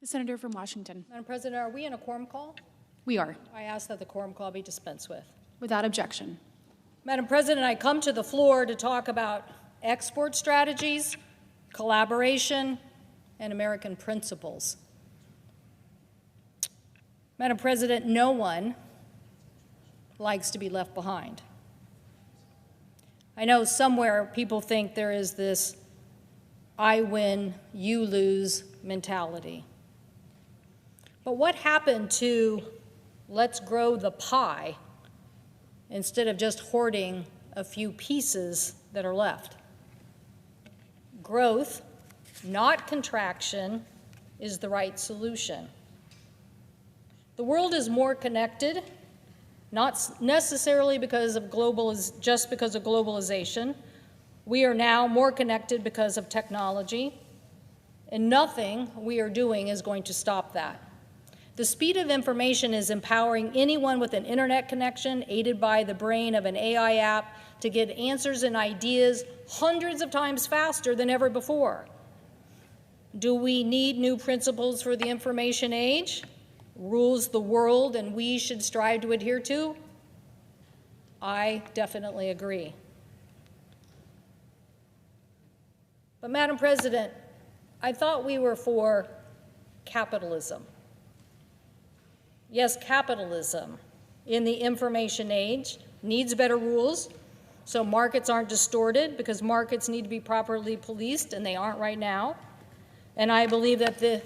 The Senator from Washington. Madam President, are we in a quorum call? We are. I ask that the quorum call be dispensed with. Without objection. Madam President, I come to the floor to talk about export strategies, collaboration, and American principles. Madam President, no one likes to be left behind. I know somewhere people think there is this I win, you lose mentality. But what happened to let's grow the pie instead of just hoarding a few pieces that are left? Growth, not contraction, is the right solution. The world is more connected, not necessarily because of just because of globalization. We are now more connected because of technology, and nothing we are doing is going to stop that. The speed of information is empowering anyone with an internet connection, aided by the brain of an AI app, to get answers and ideas hundreds of times faster than ever before. Do we need new principles for the information age? Rules the world and we should strive to adhere to? I definitely agree. But Madam President, I thought we were for capitalism. Yes, capitalism in the information age needs better rules so markets aren't distorted, because markets need to be properly policed and they aren't right now. And I believe that the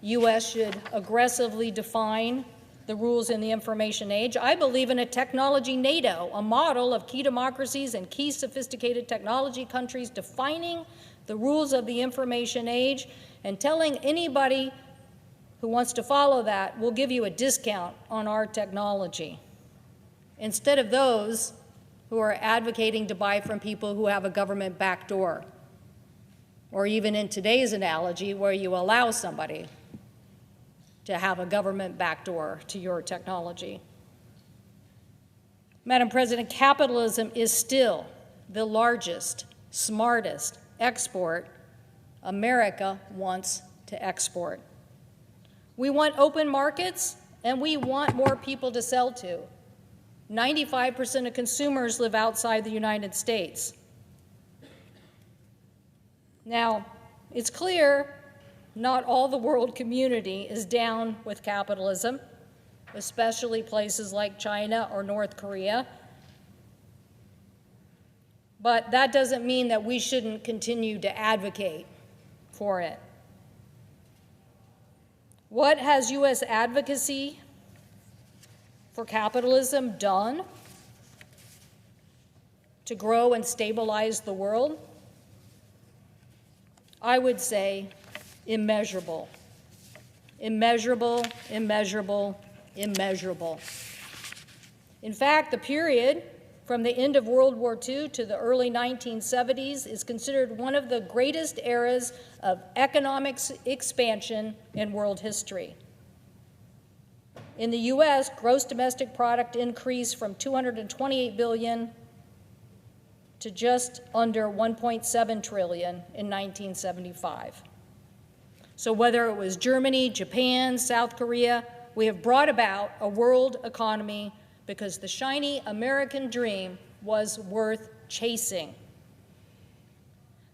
U.S. should aggressively define the rules in the information age. I believe in a technology NATO, a model of key democracies and key sophisticated technology countries defining the rules of the information age and telling anybody who wants to follow that, we'll give you a discount on our technology, instead of those who are advocating to buy from people who have a government backdoor, or even in today's analogy, where you allow somebody to have a government backdoor to your technology. Madam President, capitalism is still the largest, smartest export America wants to export. We want open markets, and we want more people to sell to. 95% of consumers live outside the United States. Now, it's clear not all the world community is down with capitalism, especially places like China or North Korea. But that doesn't mean that we shouldn't continue to advocate for it. What has U.S. advocacy for capitalism done to grow and stabilize the world? I would say immeasurable. Immeasurable, immeasurable, immeasurable. In fact, the period from the end of World War II to the early 1970s is considered one of the greatest eras of economic expansion in world history. In the U.S., gross domestic product increased from $228 billion to just under $1.7 trillion in 1975. So whether it was Germany, Japan, South Korea, we have brought about a world economy because the shiny American dream was worth chasing.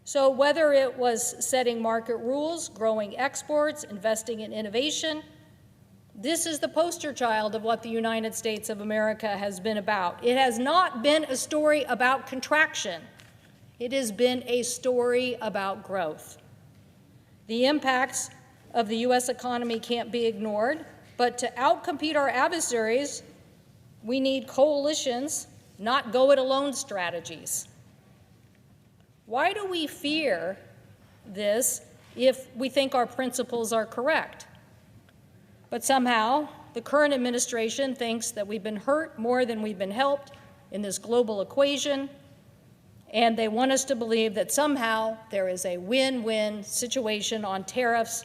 So whether it was setting market rules, growing exports, investing in innovation, this is the poster child of what the United States of America has been about. It has not been a story about contraction. It has been a story about growth. The impacts of the U.S. economy can't be ignored, but to outcompete our adversaries, we need coalitions, not go-it-alone strategies. Why do we fear this if we think our principles are correct? But somehow, the current administration thinks that we've been hurt more than we've been helped in this global equation, and they want us to believe that somehow there is a win-win situation on tariffs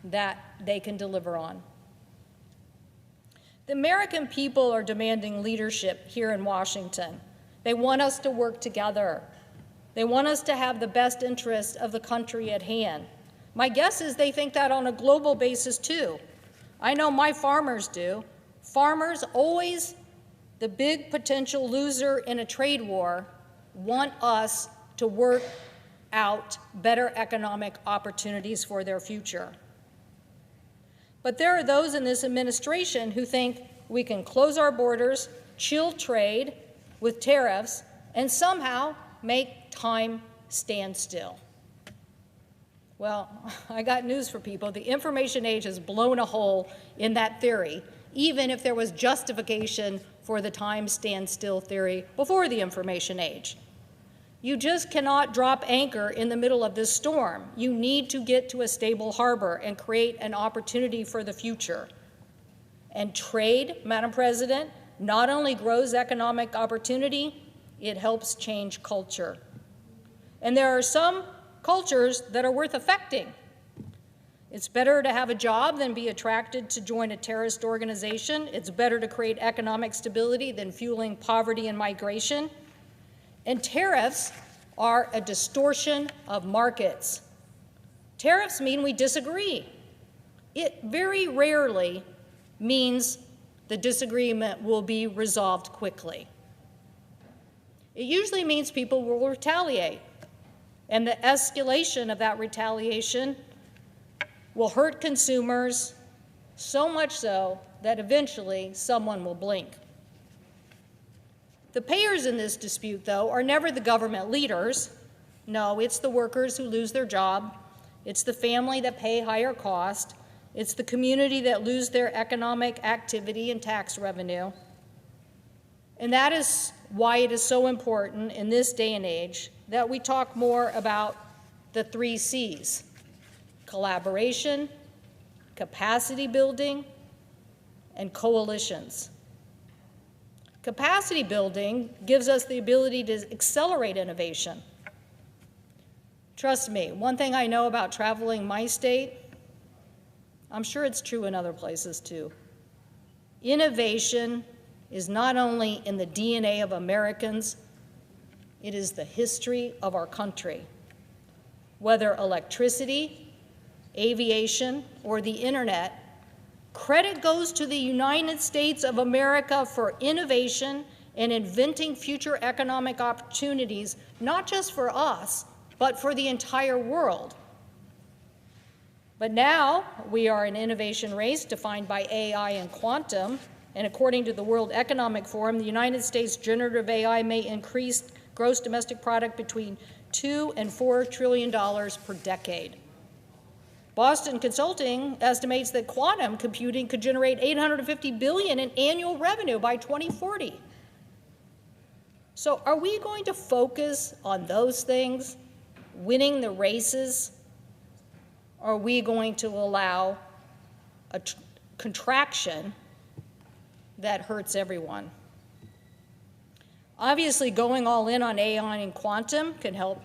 that they can deliver on. The American people are demanding leadership here in Washington. They want us to work together. They want us to have the best interests of the country at hand, My guess is they think that on a global basis too. I know my farmers do. Farmers, always the big potential loser in a trade war, want us to work out better economic opportunities for their future. But there are those in this administration who think we can close our borders, chill trade with tariffs, and somehow make time stand still. Well, I got news for people. The information age has blown a hole in that theory, even if there was justification for the time stand still theory before the information age. You just cannot drop anchor in the middle of this storm. You need to get to a stable harbor and create an opportunity for the future. And trade, Madam President, not only grows economic opportunity, it helps change culture. And there are some cultures that are worth affecting. It's better to have a job than be attracted to join a terrorist organization. It's better to create economic stability than fueling poverty and migration. And tariffs are a distortion of markets. Tariffs mean we disagree. It very rarely means the disagreement will be resolved quickly. It usually means people will retaliate, and the escalation of that retaliation will hurt consumers, so much so that eventually someone will blink. The payers in this dispute, though, are never the government leaders. No, it's the workers who lose their job. It's the family that pay higher cost. It's the community that lose their economic activity and tax revenue. And that is why it is so important in this day and age that we talk more about the 3 C's: collaboration, capacity building, and coalitions. Capacity building gives us the ability to accelerate innovation. Trust me, one thing I know about traveling my state, I'm sure it's true in other places too. Innovation is not only in the DNA of Americans, it is the history of our country. Whether electricity, aviation, or the internet, credit goes to the United States of America for innovation and inventing future economic opportunities, not just for us, but for the entire world. But now we are in an innovation race defined by AI and quantum, and according to the World Economic Forum, the United States generative AI may increase gross domestic product between $2 and $4 trillion per decade. Boston Consulting estimates that quantum computing could generate $850 billion in annual revenue by 2040. So are we going to focus on those things, winning the races, or are we going to allow a contraction that hurts everyone? Obviously, going all in on AI and quantum can help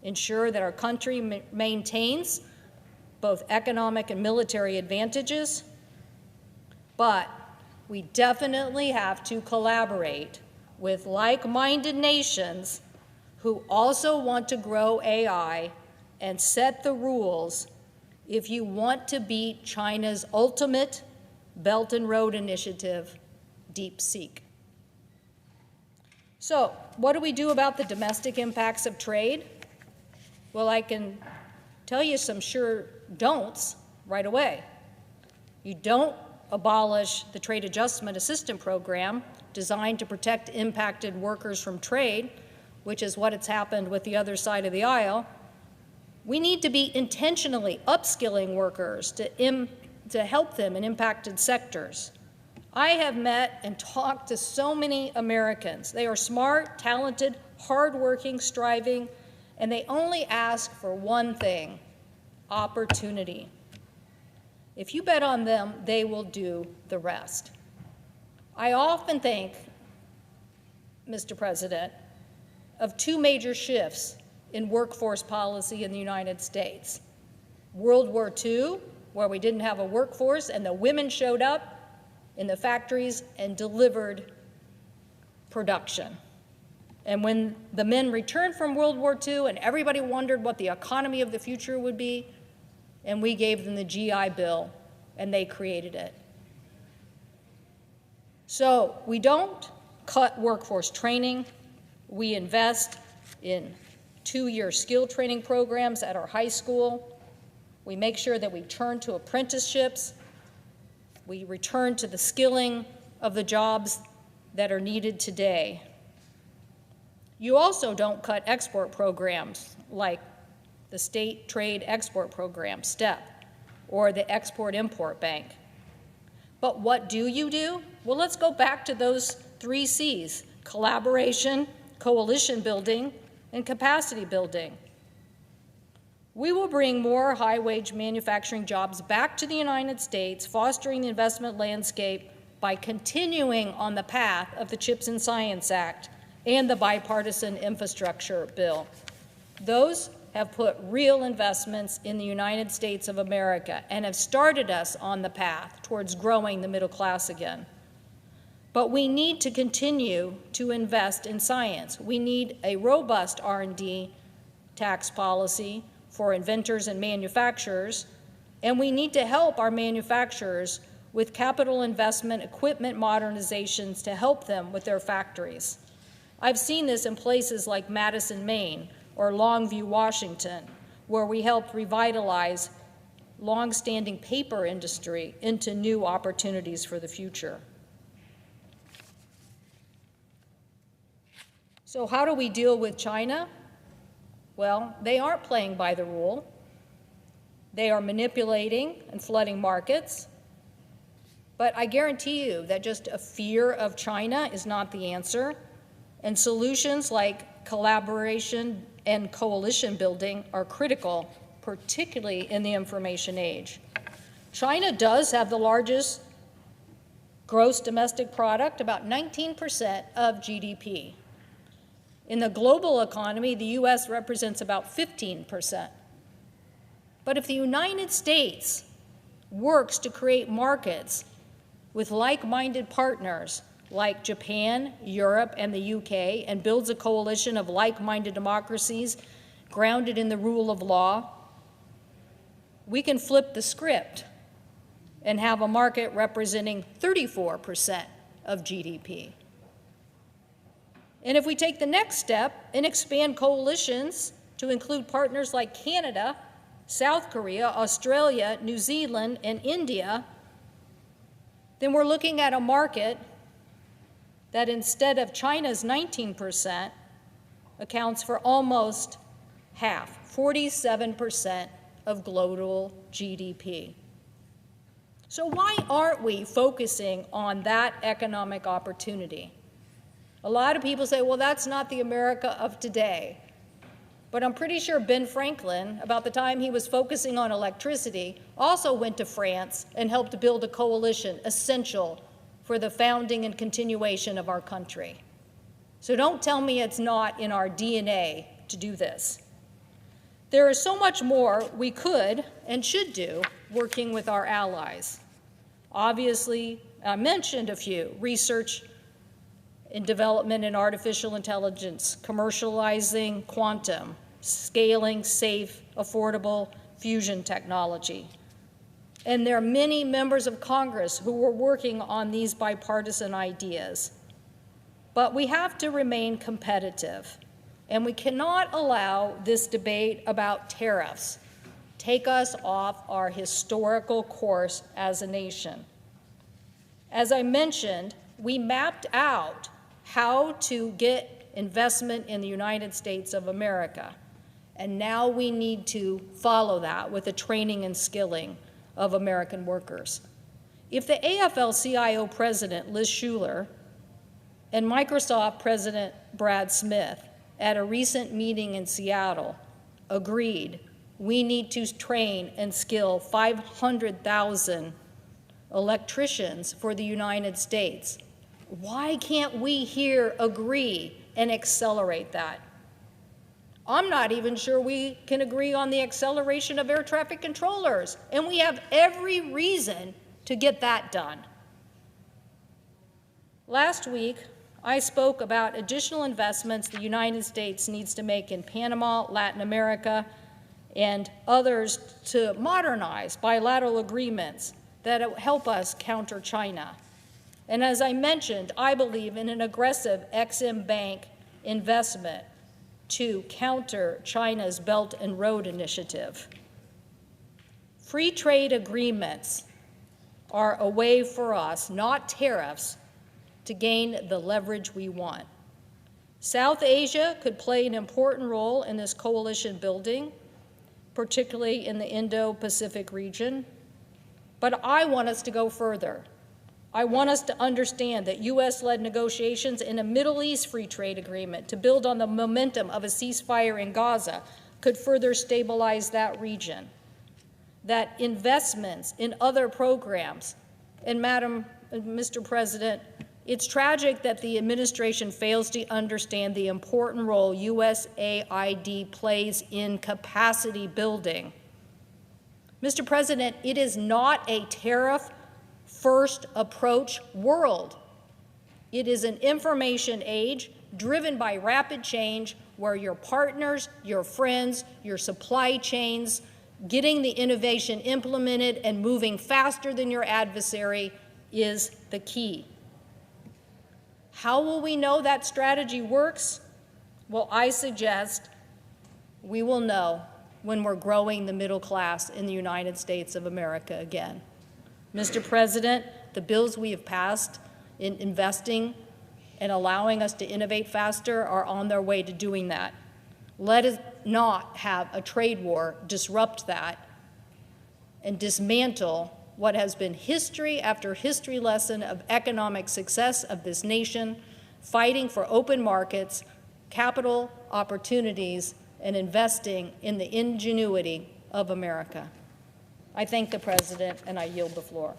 ensure that our country maintains both economic and military advantages, but we definitely have to collaborate with like-minded nations who also want to grow AI and set the rules if you want to beat China's ultimate Belt and Road Initiative, DeepSeek. So, what do we do about the domestic impacts of trade? Well, I can tell you some sure don'ts right away. You don't abolish the Trade Adjustment Assistance Program designed to protect impacted workers from trade, which is what has happened with the other side of the aisle. We need to be intentionally upskilling workers to help them in impacted sectors. I have met and talked to so many Americans. They are smart, talented, hardworking, striving, and they only ask for one thing: opportunity. If you bet on them, they will do the rest. I often think, Mr. President, of 2 major shifts in workforce policy in the United States. World War II, where we didn't have a workforce and the women showed up in the factories and delivered production. And when the men returned from World War II and everybody wondered what the economy of the future would be, and we gave them the GI Bill, and they created it. So we don't cut workforce training. We invest in 2-year skill training programs at our high school. We make sure that we turn to apprenticeships. We return to the skilling of the jobs that are needed today. You also don't cut export programs like the State Trade Export Program, STEP, or the Export-Import Bank. But what do you do? Well, let's go back to those 3 C's: collaboration, coalition building, and capacity building. We will bring more high-wage manufacturing jobs back to the United States, fostering the investment landscape by continuing on the path of the CHIPS and Science Act and the bipartisan infrastructure bill. Those have put real investments in the United States of America and have started us on the path towards growing the middle class again. But we need to continue to invest in science. We need a robust R&D tax policy for inventors and manufacturers, and we need to help our manufacturers with capital investment, equipment modernizations to help them with their factories. I've seen this in places like Madison, Maine, or Longview, Washington, where we helped revitalize long-standing paper industry into new opportunities for the future. So how do we deal with China? Well, they aren't playing by the rule. They are manipulating and flooding markets. But I guarantee you that just a fear of China is not the answer. And solutions like collaboration and coalition building are critical, particularly in the information age. China does have the largest gross domestic product, about 19% of GDP. In the global economy, the U.S. represents about 15%. But if the United States works to create markets with like-minded partners like Japan, Europe, and the UK, and builds a coalition of like-minded democracies grounded in the rule of law, we can flip the script and have a market representing 34% of GDP. And if we take the next step and expand coalitions to include partners like Canada, South Korea, Australia, New Zealand, and India, then we're looking at a market that instead of China's 19% accounts for almost half, 47% of global GDP. So why aren't we focusing on that economic opportunity? A lot of people say, well, that's not the America of today. But I'm pretty sure Ben Franklin, about the time he was focusing on electricity, also went to France and helped build a coalition essential for the founding and continuation of our country. So don't tell me it's not in our DNA to do this. There is so much more we could and should do working with our allies. Obviously, I mentioned a few: research and development in artificial intelligence, commercializing quantum, scaling safe, affordable fusion technology. And there are many members of Congress who are working on these bipartisan ideas. But we have to remain competitive, and we cannot allow this debate about tariffs take us off our historical course as a nation. As I mentioned, we mapped out how to get investment in the United States of America, and now we need to follow that with the training and skilling of American workers. If the AFL-CIO president, Liz Schuler, and Microsoft president, Brad Smith, at a recent meeting in Seattle, agreed we need to train and skill 500,000 electricians for the United States, why can't we here agree and accelerate that? I'm not even sure we can agree on the acceleration of air traffic controllers, and we have every reason to get that done. Last week, I spoke about additional investments the United States needs to make in Panama, Latin America, and others to modernize bilateral agreements that help us counter China. And as I mentioned, I believe in an aggressive Exim Bank investment to counter China's Belt and Road Initiative. Free trade agreements are a way for us, not tariffs, to gain the leverage we want. South Asia could play an important role in this coalition building, particularly in the Indo-Pacific region. But I want us to go further. I want us to understand that U.S.-led negotiations in a Middle East free trade agreement to build on the momentum of a ceasefire in Gaza could further stabilize that region. That investments in other programs, and Mr. President, it's tragic that the administration fails to understand the important role USAID plays in capacity building. Mr. President, it is not a tariff-first approach world. It is an information age driven by rapid change where your partners, your friends, your supply chains, getting the innovation implemented and moving faster than your adversary is the key. How will we know that strategy works? Well, I suggest we will know when we're growing the middle class in the United States of America again. Mr. President, the bills we have passed in investing and allowing us to innovate faster are on their way to doing that. Let us not have a trade war disrupt that and dismantle what has been history after history lesson of economic success of this nation, fighting for open markets, capital opportunities, and investing in the ingenuity of America. I thank the President, and I yield the floor.